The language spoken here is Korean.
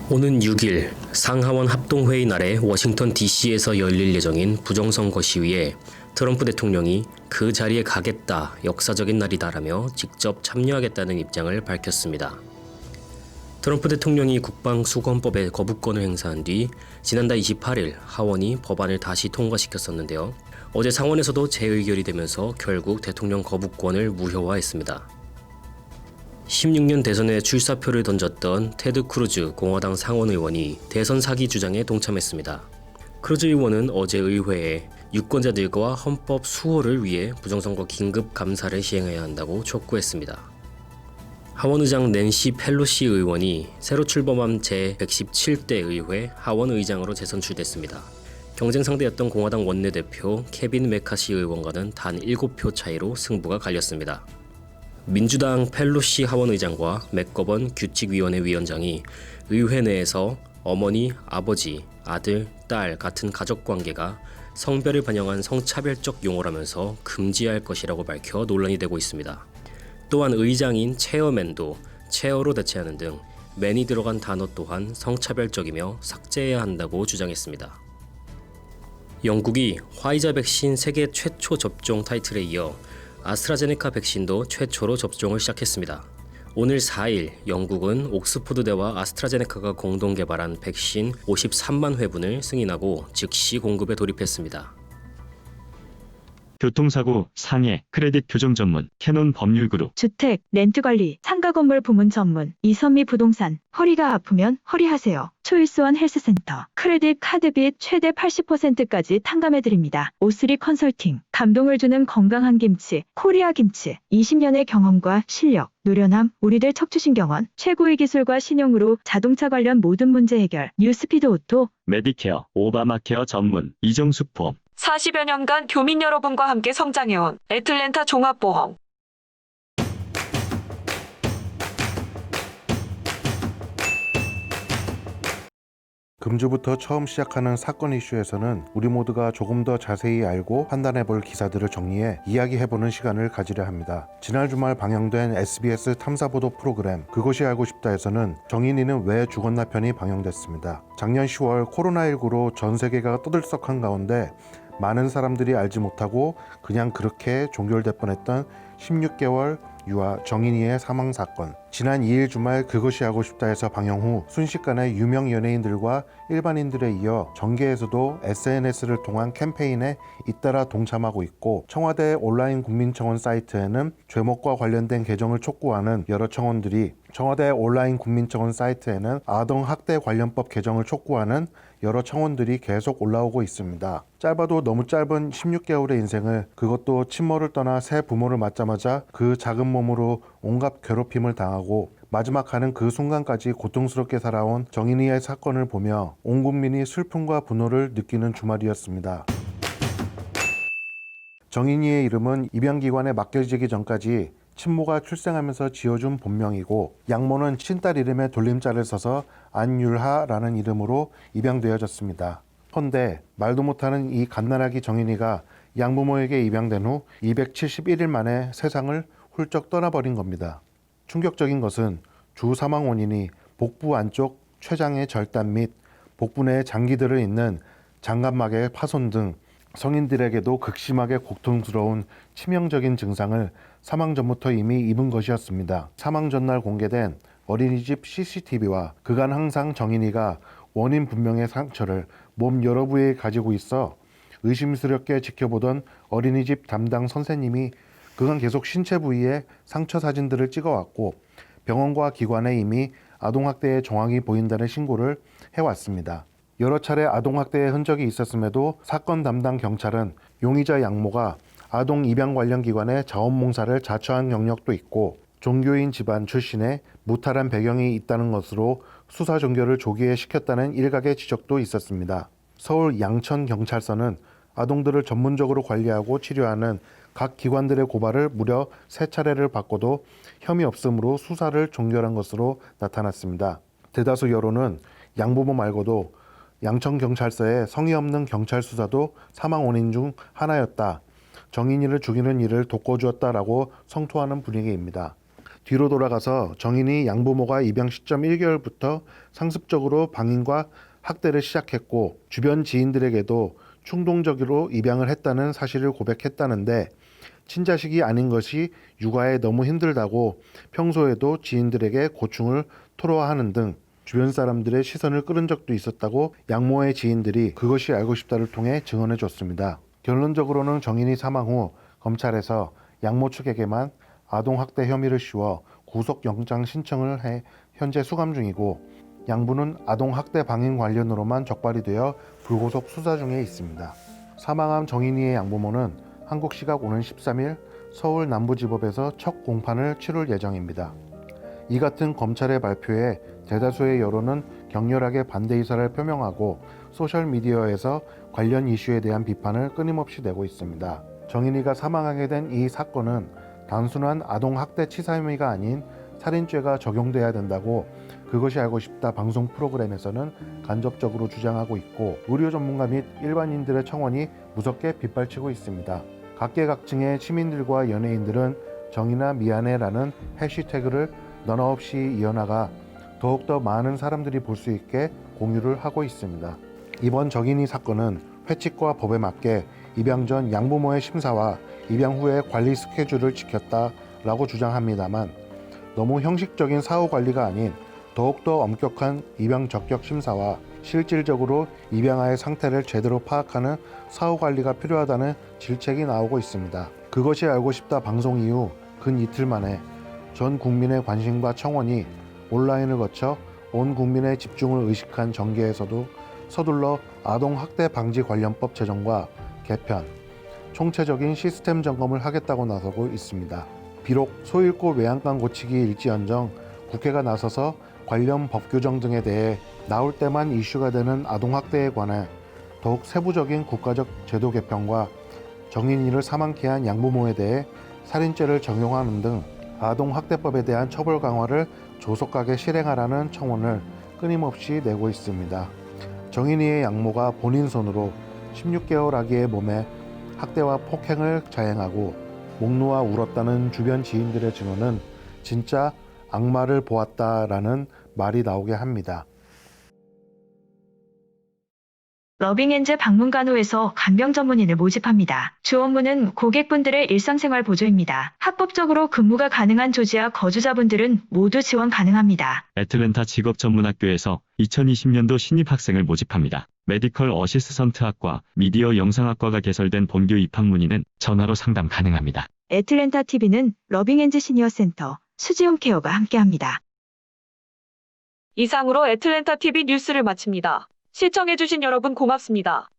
오는 6일 상하원 합동회의 날에 워싱턴 DC에서 열릴 예정인 부정선거 시위에 트럼프 대통령이 그 자리에 가겠다, 역사적인 날이다라며 직접 참여하겠다는 입장을 밝혔습니다. 트럼프 대통령이 국방수권법의 거부권을 행사한 뒤 지난달 28일 하원이 법안을 다시 통과시켰었는데요. 어제 상원에서도 재의결이 되면서 결국 대통령 거부권을 무효화했습니다. 16년 대선에 출사표를 던졌던 테드 크루즈 공화당 상원 의원이 대선 사기 주장에 동참했습니다. 크루즈 의원은 어제 의회에 유권자들과 헌법 수호를 위해 부정선거 긴급 감사를 시행해야 한다고 촉구했습니다. 하원의장 낸시 펠로시 의원이 새로 출범한 제117대 의회 하원의장으로 재선출됐습니다. 경쟁 상대였던 공화당 원내대표 케빈 메카시 의원과는 단 7표 차이로 승부가 갈렸습니다. 민주당 펠로시 하원의장과 맥거번 규칙위원회 위원장이 의회 내에서 어머니, 아버지, 아들, 딸 같은 가족관계가 성별을 반영한 성차별적 용어라면서 금지할 것이라고 밝혀 논란이 되고 있습니다. 또한 의장인 체어맨도 체어로 대체하는 등 맨이 들어간 단어 또한 성차별적이며 삭제해야 한다고 주장했습니다. 영국이 화이자 백신 세계 최초 접종 타이틀에 이어 아스트라제네카 백신도 최초로 접종을 시작했습니다. 오늘 4일 영국은 옥스포드대와 아스트라제네카가 공동 개발한 백신 53만 회분을 승인하고 즉시 공급에 돌입했습니다. 교통사고, 상해, 크레딧 교정 전문, 캐논 법률그룹. 주택, 렌트관리, 상가건물 부문 전문, 이선미 부동산. 허리가 아프면 허리하세요. 초이스원 헬스센터. 크레딧 카드빚 최대 80%까지 탕감해드립니다. 오스리 컨설팅. 감동을 주는 건강한 김치, 코리아 김치. 20년의 경험과 실력, 노련함, 우리들 척추신경원. 최고의 기술과 신용으로 자동차 관련 모든 문제 해결. 뉴스피드 오토. 메디케어, 오바마케어 전문, 이정숙 보험. 40여 년간 교민 여러분과 함께 성장해온 애틀랜타 종합보험. 금주부터 처음 시작하는 사건 이슈에서는 우리 모두가 조금 더 자세히 알고 판단해볼 기사들을 정리해 이야기해보는 시간을 가지려 합니다. 지난 주말 방영된 SBS 탐사보도 프로그램 그것이 알고 싶다에서는 정인이는 왜 죽었나 편이 방영됐습니다. 작년 10월 코로나19로 전 세계가 떠들썩한 가운데 많은 사람들이 알지 못하고 그냥 그렇게 종결될 뻔했던 16개월 유아 정인이의 사망 사건. 지난 2일 주말 그것이 알고 싶다에서 방영 후 순식간에 유명 연예인들과 일반인들에 이어 정계에서도 SNS를 통한 캠페인에 잇따라 동참하고 있고, 청와대 온라인 국민청원 사이트에는 죄목과 관련된 개정을 촉구하는 여러 청원들이, 청와대 온라인 국민청원 사이트에는 아동학대 관련법 개정을 촉구하는 여러 청원들이 계속 올라오고 있습니다. 짧아도 너무 짧은 16개월의 인생을, 그것도 친모를 떠나 새 부모를 맞자마자 그 작은 몸으로 온갖 괴롭힘을 당하고 마지막 가는 그 순간까지 고통스럽게 살아온 정인이의 사건을 보며 온 국민이 슬픔과 분노를 느끼는 주말이었습니다. 정인이의 이름은 입양기관에 맡겨지기 전까지 친모가 출생하면서 지어준 본명이고, 양모는 친딸 이름에 돌림자를 써서 안율하라는 이름으로 입양되어졌습니다. 헌데 말도 못하는 이 갓난아기 정인이가 양부모에게 입양된 후 271일 만에 세상을 훌쩍 떠나버린 겁니다. 충격적인 것은 주 사망 원인이 복부 안쪽 췌장의 절단 및 복부 내에 장기들을 잇는 장갑막의 파손 등 성인들에게도 극심하게 고통스러운 치명적인 증상을 사망 전부터 이미 입은 것이었습니다. 사망 전날 공개된 어린이집 CCTV와 그간 항상 정인이가 원인 불명의 상처를 몸 여러 부위에 가지고 있어 의심스럽게 지켜보던 어린이집 담당 선생님이 그간 계속 신체 부위에 상처 사진들을 찍어왔고, 병원과 기관에 이미 아동학대의 정황이 보인다는 신고를 해왔습니다. 여러 차례 아동학대의 흔적이 있었음에도 사건 담당 경찰은 용의자 양모가 아동 입양 관련 기관의 자원봉사를 자처한 경력도 있고 종교인 집안 출신의 무탈한 배경이 있다는 것으로 수사 종결을 조기에 시켰다는 일각의 지적도 있었습니다. 서울 양천경찰서는 아동들을 전문적으로 관리하고 치료하는 각 기관들의 고발을 무려 3차례를 받고도 혐의 없음으로 수사를 종결한 것으로 나타났습니다. 대다수 여론은 양부모 말고도 양천경찰서의 성의 없는 경찰 수사도 사망 원인 중 하나였다, 정인이를 죽이는 일을 돕고주었다라고 성토하는 분위기입니다. 뒤로 돌아가서 정인이 양부모가 입양 시점 1개월부터 상습적으로 방임과 학대를 시작했고 주변 지인들에게도 충동적으로 입양을 했다는 사실을 고백했다는데 친자식이 아닌 것이 육아에 너무 힘들다고 평소에도 지인들에게 고충을 토로하는 등 주변 사람들의 시선을 끌은 적도 있었다고 양모의 지인들이 그것이 알고 싶다를 통해 증언해 줬습니다. 결론적으로는 정인이 사망 후 검찰에서 양모 측에게만 아동학대 혐의를 씌워 구속영장 신청을 해 현재 수감 중이고 양부는 아동학대 방임 관련으로만 적발이 되어 불구속 수사 중에 있습니다. 사망한 정인이의 양부모는 한국 시각 오는 13일 서울 남부지법에서 첫 공판을 치룰 예정입니다. 이 같은 검찰의 발표에 대다수의 여론은 격렬하게 반대 의사를 표명하고 소셜미디어에서 관련 이슈에 대한 비판을 끊임없이 내고 있습니다. 정인이가 사망하게 된 이 사건은 단순한 아동학대 치사 혐의가 아닌 살인죄가 적용돼야 된다고 그것이 알고 싶다 방송 프로그램에서는 간접적으로 주장하고 있고 의료 전문가 및 일반인들의 청원이 무섭게 빗발치고 있습니다. 각계각층의 시민들과 연예인들은 정인아 미안해라는 해시태그를 너나 없이 이어나가 더욱더 많은 사람들이 볼 수 있게 공유를 하고 있습니다. 이번 정인이 사건은 회칙과 법에 맞게 입양 전 양부모의 심사와 입양 후의 관리 스케줄을 지켰다라고 주장합니다만 너무 형식적인 사후 관리가 아닌 더욱더 엄격한 입양 적격 심사와 실질적으로 입양아의 상태를 제대로 파악하는 사후 관리가 필요하다는 질책이 나오고 있습니다. 그것이 알고 싶다 방송 이후 근 이틀 만에 전 국민의 관심과 청원이 온라인을 거쳐 온 국민의 집중을 의식한 정계에서도 서둘러 아동학대 방지 관련법 제정과 개편, 총체적인 시스템 점검을 하겠다고 나서고 있습니다. 비록 소잃고 외양간 고치기 일지언정 국회가 나서서 관련 법 규정 등에 대해 나올 때만 이슈가 되는 아동학대에 관해 더욱 세부적인 국가적 제도 개편과 정인이를 사망케 한 양부모에 대해 살인죄를 적용하는 등 아동학대법에 대한 처벌 강화를 조속하게 실행하라는 청원을 끊임없이 내고 있습니다. 정인이의 양모가 본인 손으로 16개월 아기의 몸에 학대와 폭행을 자행하고 목 놓아 울었다는 주변 지인들의 증언은 진짜 악마를 보았다라는 말이 나오게 합니다. 러빙엔즈 박물관호에서 간병 전문인을 모집합니다. 주 업무는 고객분들의 일상생활 보조입니다. 합법적으로 근무가 가능한 조지아 거주자분들은 모두 지원 가능합니다. 애틀랜타 직업전문학교에서 2020년도 신입 학생을 모집합니다. 메디컬 어시스턴트학과 미디어 영상학과가 개설된 본교 입학 문의는 전화로 상담 가능합니다. 애틀랜타 TV는 러빙엔즈 시니어센터, 수지홈 케어가 함께합니다. 이상으로 애틀랜타 TV 뉴스를 마칩니다. 시청해주신 여러분 고맙습니다.